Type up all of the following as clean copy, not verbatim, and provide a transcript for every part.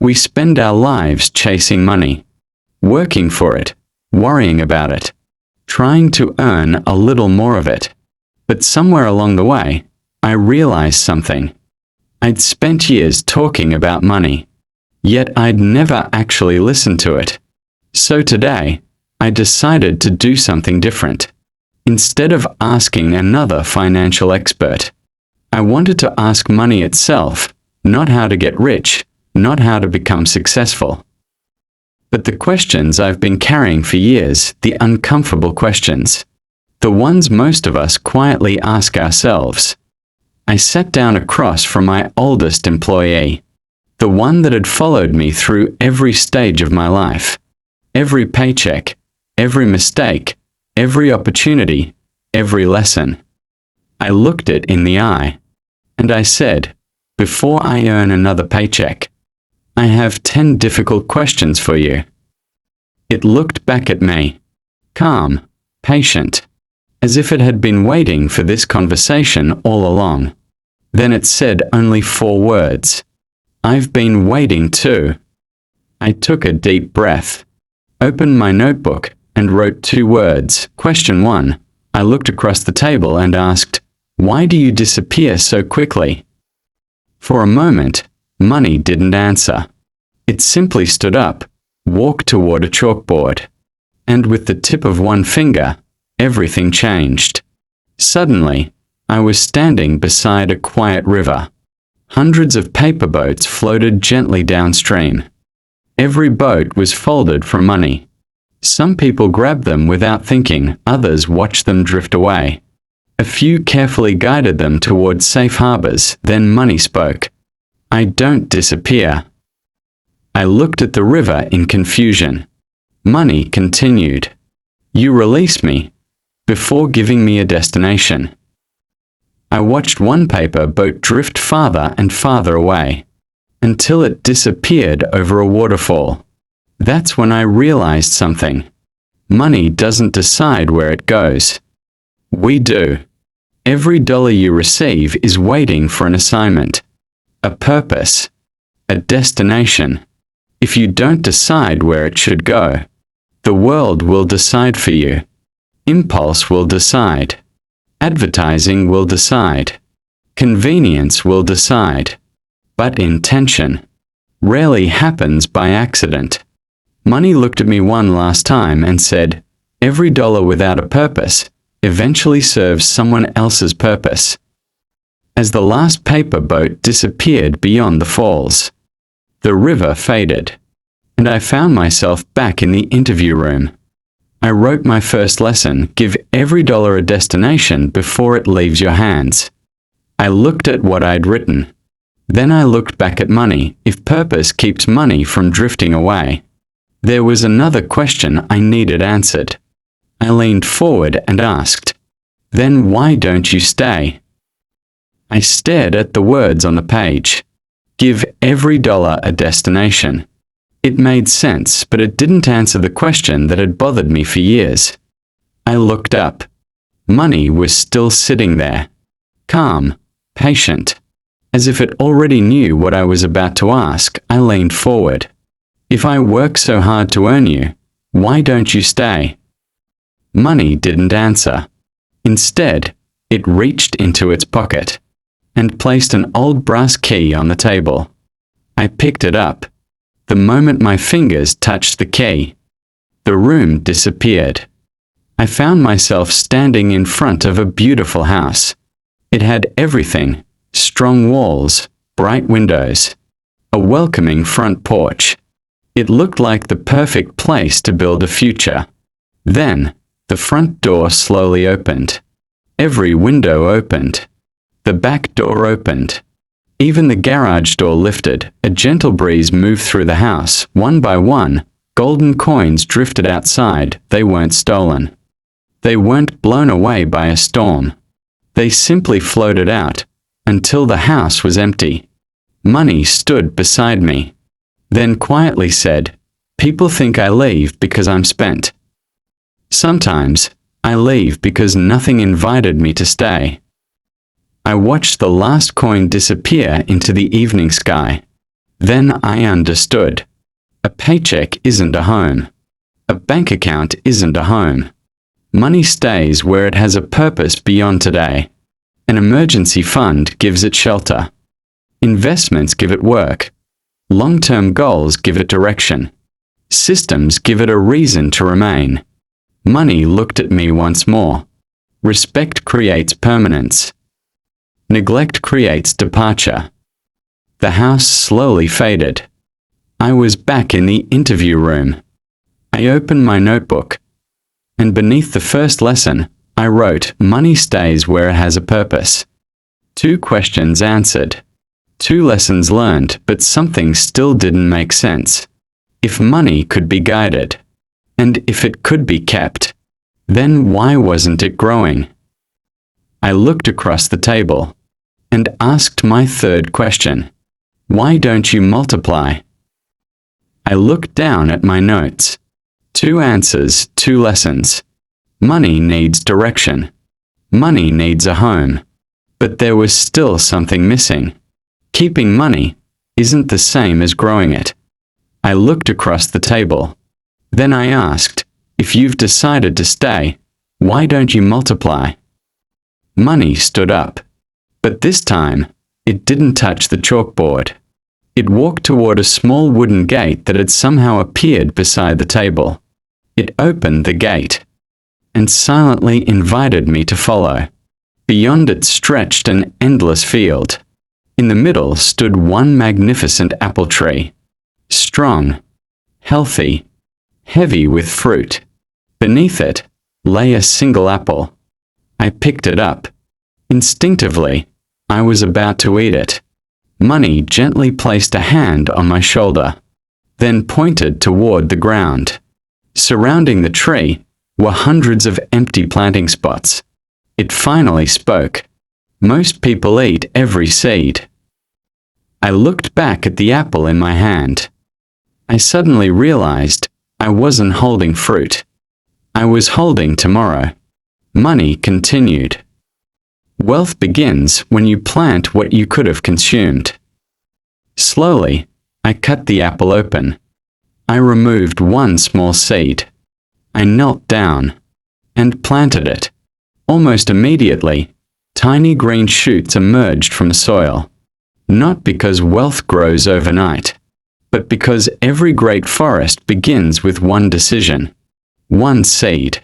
We spend our lives chasing money, working for it, worrying about it, trying to earn a little more of it. But somewhere along the way, I realized something. I'd spent years talking about money, yet I'd never actually listened to it. So today, I decided to do something different. Instead of asking another financial expert, I wanted to ask money itself, not how to get rich, not how to become successful. But the questions I've been carrying for years, the uncomfortable questions, the ones most of us quietly ask ourselves. I sat down across from my oldest employee, the one that had followed me through every stage of my life, every paycheck, every mistake, every opportunity, every lesson. I looked it in the eye, and I said, before I earn another paycheck, I have 10 difficult questions for you. It looked back at me, calm, patient, as if it had been waiting for this conversation all along. Then it said only 4 words. I've been waiting too. I took a deep breath, opened my notebook, and wrote 2 words. Question 1. I looked across the table and asked, why do you disappear so quickly? For a moment, money didn't answer. It simply stood up, walked toward a chalkboard, and with the tip of one finger, everything changed. Suddenly, I was standing beside a quiet river. Hundreds of paper boats floated gently downstream. Every boat was folded for money. Some people grabbed them without thinking, others watched them drift away. A few carefully guided them toward safe harbors, then money spoke. I don't disappear. I looked at the river in confusion. Money continued. You release me, before giving me a destination. I watched one paper boat drift farther and farther away, until it disappeared over a waterfall. That's when I realized something. Money doesn't decide where it goes. We do. Every dollar you receive is waiting for an assignment, a purpose, a destination. If you don't decide where it should go, the world will decide for you. Impulse will decide. Advertising will decide. Convenience will decide. But intention rarely happens by accident. Money looked at me one last time and said, every dollar without a purpose eventually serves someone else's purpose. As the last paper boat disappeared beyond the falls, the river faded, and I found myself back in the interview room. I wrote my first lesson, give every dollar a destination before it leaves your hands. I looked at what I'd written. Then I looked back at money, if purpose keeps money from drifting away. There was another question I needed answered. I leaned forward and asked, then why don't you stay? I stared at the words on the page. Give every dollar a destination. It made sense, but it didn't answer the question that had bothered me for years. I looked up. Money was still sitting there, calm, patient. As if it already knew what I was about to ask, I leaned forward. If I work so hard to earn you, why don't you stay? Money didn't answer. Instead, it reached into its pocket and placed an old brass key on the table. I picked it up. The moment my fingers touched the key, the room disappeared. I found myself standing in front of a beautiful house. It had everything: strong walls, bright windows, a welcoming front porch. It looked like the perfect place to build a future. Then, the front door slowly opened. Every window opened. The back door opened. Even the garage door lifted. A gentle breeze moved through the house. One by one, golden coins drifted outside. They weren't stolen. They weren't blown away by a storm. They simply floated out, until the house was empty. Money stood beside me, then quietly said, people think I leave because I'm spent. Sometimes, I leave because nothing invited me to stay. I watched the last coin disappear into the evening sky. Then I understood. A paycheck isn't a home. A bank account isn't a home. Money stays where it has a purpose beyond today. An emergency fund gives it shelter. Investments give it work. Long-term goals give it direction. Systems give it a reason to remain. Money looked at me once more. Respect creates permanence. Neglect creates departure. The house slowly faded. I was back in the interview room. I opened my notebook, and beneath the first lesson, I wrote, "Money stays where it has a purpose." 2 questions answered. 2 lessons learned, but something still didn't make sense. If money could be guided, and if it could be kept, then why wasn't it growing? I looked across the table and asked my 3rd question. Why don't you multiply? I looked down at my notes. 2 answers, 2 lessons. Money needs direction. Money needs a home. But there was still something missing. Keeping money isn't the same as growing it. I looked across the table. Then I asked, if you've decided to stay, why don't you multiply? Money stood up. But this time, it didn't touch the chalkboard. It walked toward a small wooden gate that had somehow appeared beside the table. It opened the gate and silently invited me to follow. Beyond it stretched an endless field. In the middle stood one magnificent apple tree. Strong, healthy, heavy with fruit. Beneath it lay a single apple. I picked it up. Instinctively, I was about to eat it. Money gently placed a hand on my shoulder, then pointed toward the ground. Surrounding the tree were hundreds of empty planting spots. It finally spoke. Most people eat every seed. I looked back at the apple in my hand. I suddenly realized I wasn't holding fruit. I was holding tomorrow. Money continued. Wealth begins when you plant what you could have consumed. Slowly, I cut the apple open. I removed one small seed. I knelt down and planted it. Almost immediately, tiny green shoots emerged from the soil. Not because wealth grows overnight, but because every great forest begins with one decision, one seed,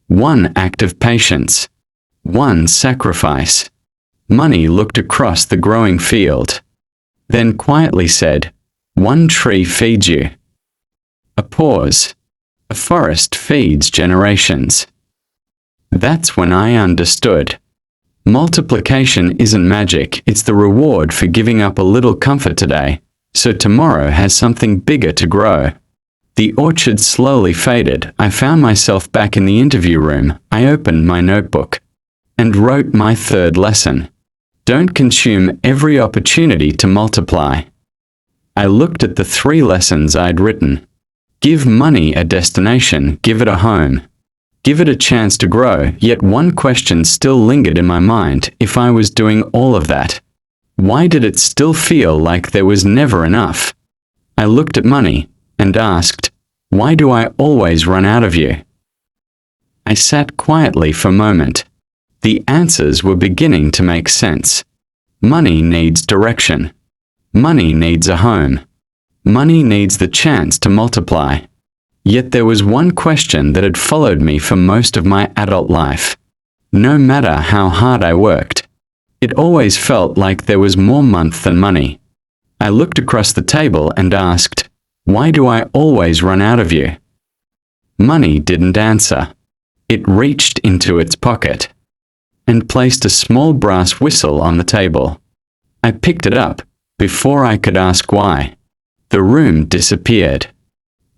one act of patience, one sacrifice. Money looked across the growing field, then quietly said, "One tree feeds you." A pause. A forest feeds generations. That's when I understood. Multiplication isn't magic, it's the reward for giving up a little comfort today, so tomorrow has something bigger to grow. The orchard slowly faded. I found myself back in the interview room. I opened my notebook and wrote my 3rd lesson. Don't consume every opportunity to multiply. I looked at the 3 lessons I'd written. Give money a destination, give it a home. Give it a chance to grow, yet one question still lingered in my mind. If I was doing all of that, why did it still feel like there was never enough? I looked at money and asked, why do I always run out of you? I sat quietly for a moment. The answers were beginning to make sense. Money needs direction. Money needs a home. Money needs the chance to multiply. Yet there was one question that had followed me for most of my adult life. No matter how hard I worked, it always felt like there was more month than money. I looked across the table and asked, why do I always run out of you? Money didn't answer. It reached into its pocket and placed a small brass whistle on the table. I picked it up before I could ask why. The room disappeared.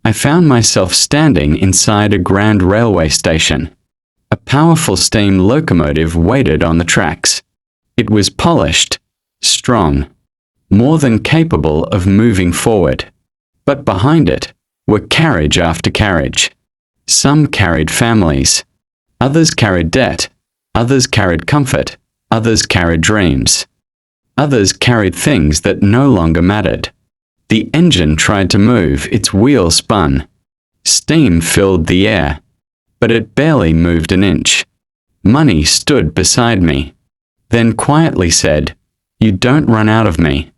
I found myself standing inside a grand railway station. A powerful steam locomotive waited on the tracks. It was polished, strong, more than capable of moving forward. But behind it were carriage after carriage. Some carried families. Others carried debt. Others carried comfort. Others carried dreams. Others carried things that no longer mattered. The engine tried to move, its wheels spun. Steam filled the air, but it barely moved an inch. Money stood beside me, then quietly said, "You don't run out of me."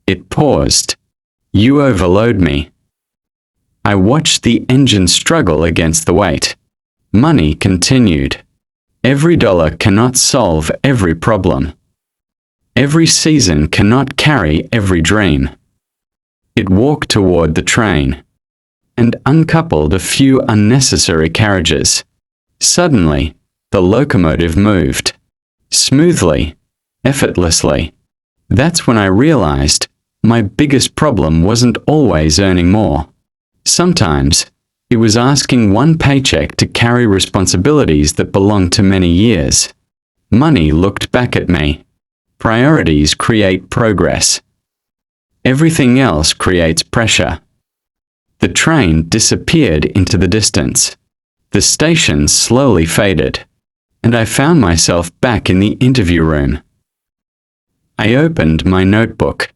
It paused. "You overload me." I watched the engine struggle against the weight. Money continued. Every dollar cannot solve every problem. Every season cannot carry every dream. It walked toward the train and uncoupled a few unnecessary carriages. Suddenly, the locomotive moved. Smoothly, effortlessly. That's when I realized my biggest problem wasn't always earning more. Sometimes, it was asking one paycheck to carry responsibilities that belonged to many years. Money looked back at me. Priorities create progress. Everything else creates pressure. The train disappeared into the distance. The station slowly faded, and I found myself back in the interview room. I opened my notebook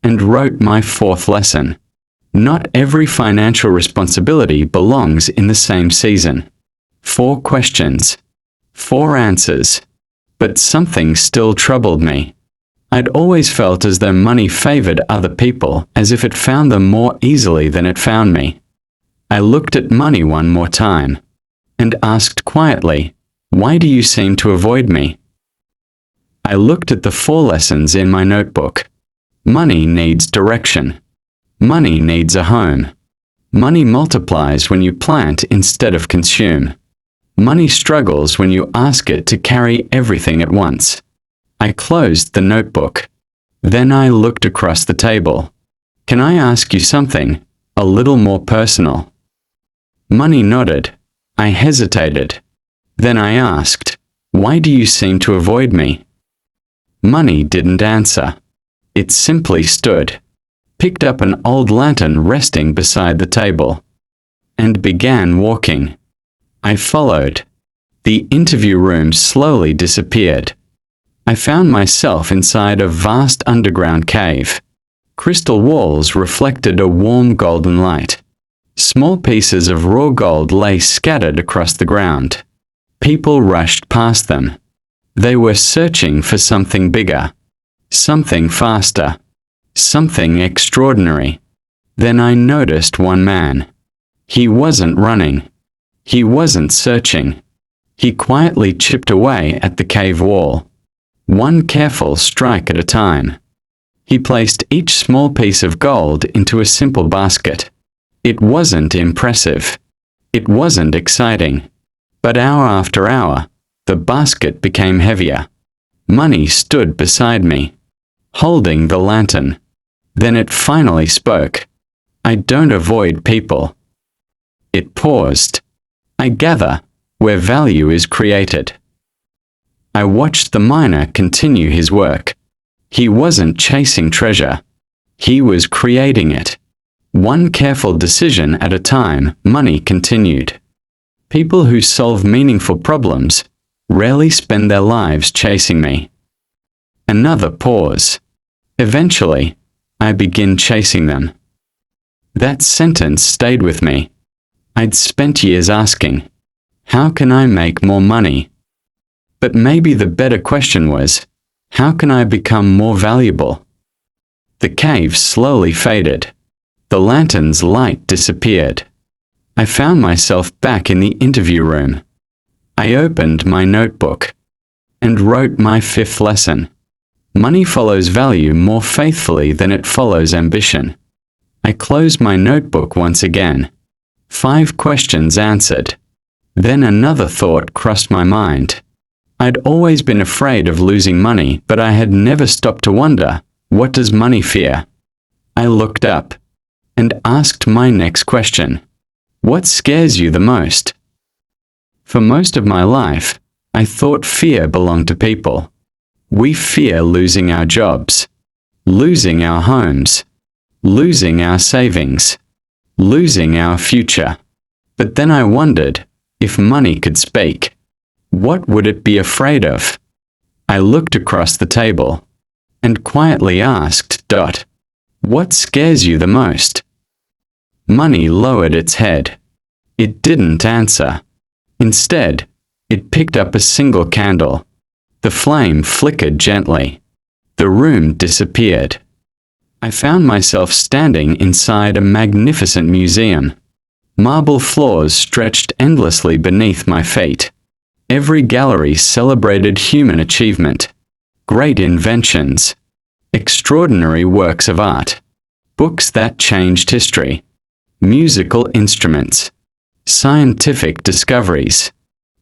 and wrote my fourth lesson. Not every financial responsibility belongs in the same season. 4 questions, 4 answers. But something still troubled me. I'd always felt as though money favored other people, as if it found them more easily than it found me. I looked at money one more time and asked quietly, "Why do you seem to avoid me?" I looked at the 4 lessons in my notebook. Money needs direction. Money needs a home. Money multiplies when you plant instead of consume. Money struggles when you ask it to carry everything at once. I closed the notebook. Then I looked across the table. "Can I ask you something, a little more personal?" Money nodded. I hesitated. Then I asked, "Why do you seem to avoid me?" Money didn't answer. It simply stood, picked up an old lantern resting beside the table, and began walking. I followed. The interview room slowly disappeared. I found myself inside a vast underground cave. Crystal walls reflected a warm golden light. Small pieces of raw gold lay scattered across the ground. People rushed past them. They were searching for something bigger, something faster, something extraordinary. Then I noticed one man. He wasn't running. He wasn't searching. He quietly chipped away at the cave wall, one careful strike at a time. He placed each small piece of gold into a simple basket. It wasn't impressive. It wasn't exciting. But hour after hour, the basket became heavier. Money stood beside me, holding the lantern. Then it finally spoke. "I don't avoid people." It paused. "I gather where value is created." I watched the miner continue his work. He wasn't chasing treasure. He was creating it. One careful decision at a time, Money continued. People who solve meaningful problems rarely spend their lives chasing me. Another pause. Eventually, I begin chasing them. That sentence stayed with me. I'd spent years asking, how can I make more money? But maybe the better question was, how can I become more valuable? The cave slowly faded. The lantern's light disappeared. I found myself back in the interview room. I opened my notebook and wrote my 5th lesson. Money follows value more faithfully than it follows ambition. I closed my notebook once again. 5 questions answered. Then another thought crossed my mind. I'd always been afraid of losing money, but I had never stopped to wonder, what does money fear? I looked up and asked my next question. What scares you the most? For most of my life, I thought fear belonged to people. We fear losing our jobs, losing our homes, losing our savings, losing our future. But then I wondered, if money could speak, what would it be afraid of? I looked across the table and quietly asked, What scares you the most? Money lowered its head. It didn't answer. Instead, it picked up a single candle. The flame flickered gently. The room disappeared. I found myself standing inside a magnificent museum. Marble floors stretched endlessly beneath my feet. Every gallery celebrated human achievement, great inventions, extraordinary works of art, books that changed history, musical instruments, scientific discoveries.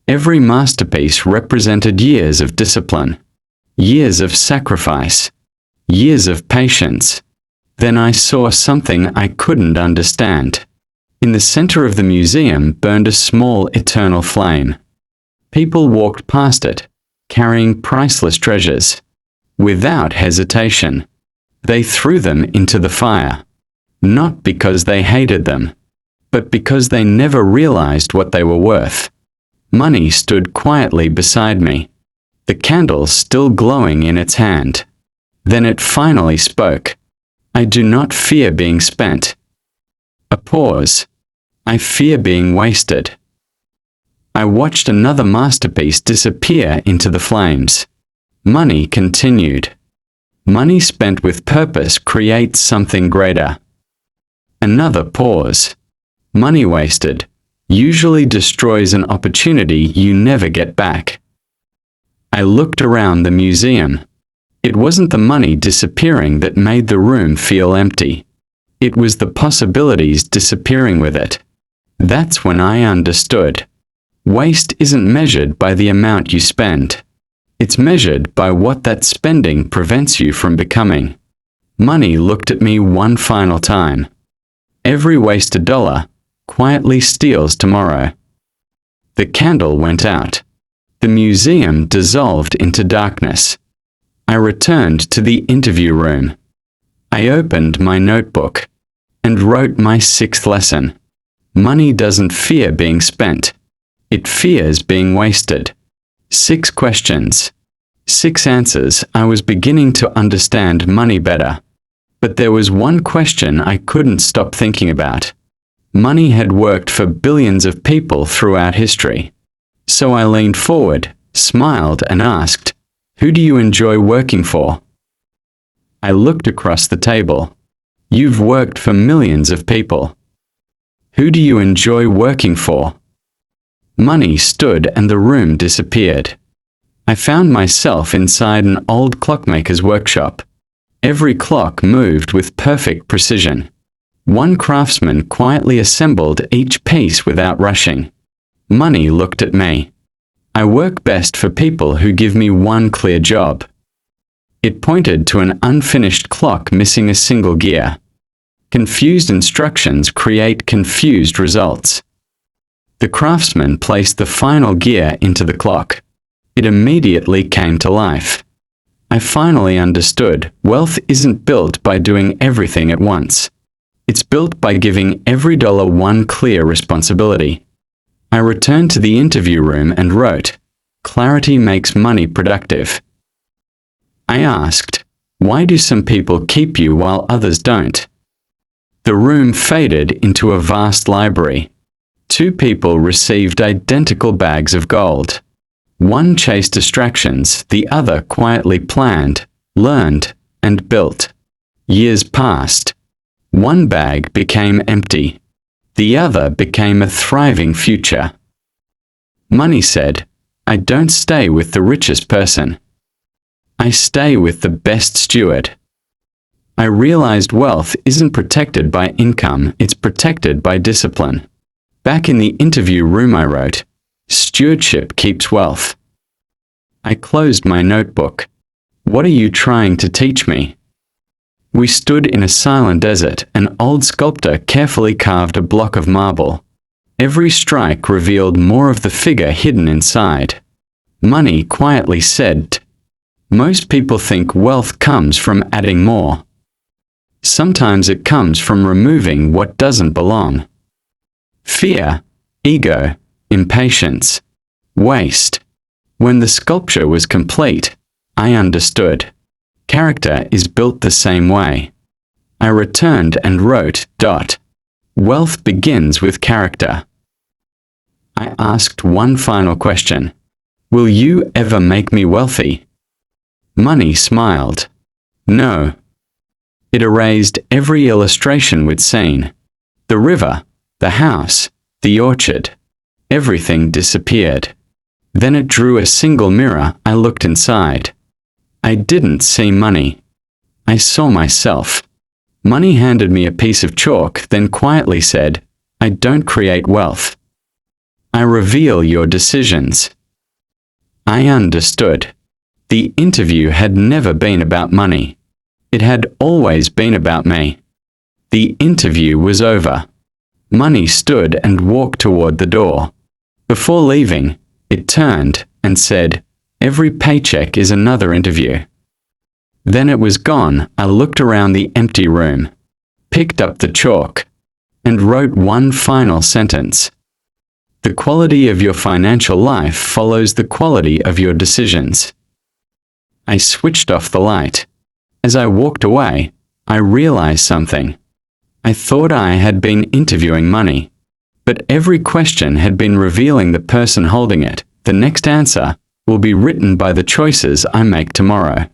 Every masterpiece represented years of discipline, years of sacrifice, years of patience. Then I saw something I couldn't understand. In the center of the museum burned a small eternal flame. People walked past it, carrying priceless treasures. Without hesitation, they threw them into the fire. Not because they hated them, but because they never realized what they were worth. Money stood quietly beside me, the candle still glowing in its hand. Then it finally spoke. I do not fear being spent. A pause. I fear being wasted. I watched another masterpiece disappear into the flames. Money continued. Money spent with purpose creates something greater. Another pause. Money wasted usually destroys an opportunity you never get back. I looked around the museum. It wasn't the money disappearing that made the room feel empty. It was the possibilities disappearing with it. That's when I understood. Waste isn't measured by the amount you spend. It's measured by what that spending prevents you from becoming. Money looked at me one final time. Every wasted dollar quietly steals tomorrow. The candle went out. The museum dissolved into darkness. I returned to the interview room. I opened my notebook and wrote my 6th lesson. Money doesn't fear being spent. It fears being wasted. 6 questions. 6 answers. I was beginning to understand money better. But there was one question I couldn't stop thinking about. Money had worked for billions of people throughout history. So I leaned forward, smiled, and asked, "Who do you enjoy working for?" I looked across the table. You've worked for millions of people. Who do you enjoy working for? Money stood and the room disappeared. I found myself inside an old clockmaker's workshop. Every clock moved with perfect precision. One craftsman quietly assembled each piece without rushing. Money looked at me. I work best for people who give me one clear job. It pointed to an unfinished clock missing a single gear. Confused instructions create confused results. The craftsman placed the final gear into the clock. It immediately came to life. I finally understood wealth isn't built by doing everything at once. It's built by giving every dollar one clear responsibility. I returned to the interview room and wrote, "Clarity makes money productive." I asked, "Why do some people keep you while others don't?" The room faded into a vast library. 2 people received identical bags of gold. One chased distractions, the other quietly planned, learned, and built. Years passed. One bag became empty. The other became a thriving future. Money said, "I don't stay with the richest person. I stay with the best steward." I realized wealth isn't protected by income, it's protected by discipline. Back in the interview room I wrote, "Stewardship keeps wealth." I closed my notebook. What are you trying to teach me? We stood in a silent desert. An old sculptor carefully carved a block of marble. Every strike revealed more of the figure hidden inside. Money quietly said, "Most people think wealth comes from adding more. Sometimes it comes from removing what doesn't belong. Fear, ego, impatience, waste." When the sculpture was complete, I understood. Character is built the same way. I returned and wrote, Wealth begins with character. I asked one final question. Will you ever make me wealthy? Money smiled. No. It erased every illustration we'd seen. The river, the house, the orchard. Everything disappeared. Then it drew a single mirror. I looked inside. I didn't see money. I saw myself. Money handed me a piece of chalk, then quietly said, I don't create wealth. I reveal your decisions. I understood. The interview had never been about money. It had always been about me. The interview was over. Money stood and walked toward the door. Before leaving, it turned and said, Every paycheck is another interview. Then it was gone. I looked around the empty room, picked up the chalk, and wrote one final sentence. The quality of your financial life follows the quality of your decisions. I switched off the light. As I walked away, I realized something. I thought I had been interviewing money, but every question had been revealing the person holding it. The next answer will be written by the choices I make tomorrow.